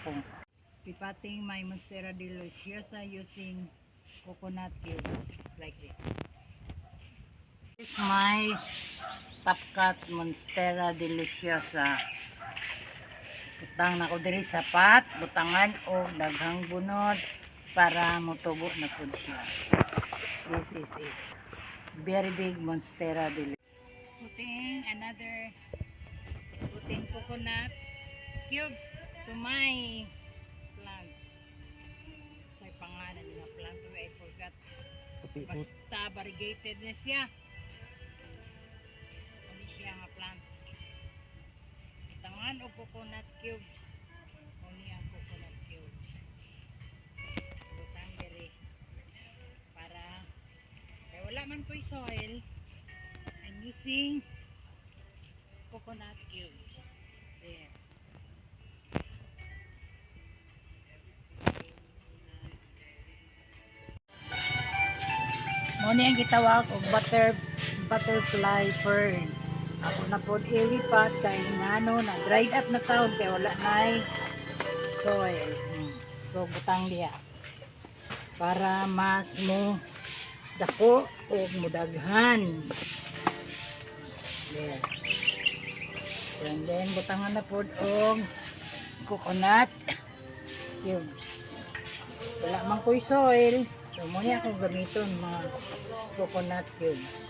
ko. Pipating my Monstera Deliciosa using coconut cubes like this. This is my top cut Monstera Deliciosa. Butang na ko diri sa pat, butangan o daghang bunod para motubo na pud siya. This is it. Very big Monstera Deliciosa. Putting coconut cubes to my plant. Sa pangalan ng plant, I forgot. Basta variegated na siya. Ano siya nga plant? Itangan o coconut cubes. Oni ang coconut cubes. Butang diri para kaya wala man ko'y soil. I'm using coconut cubes. There. Muna ang gitawag og butterfly fern. Ako na po ilipat kay ngano na dried up na taon kay wala na soil. So butang diya para mas mo dako o mudaghan. There. And then butangan na po og coconut cubes. Wala man ko'y soil. So muna akong gamiton mga coconut cubes.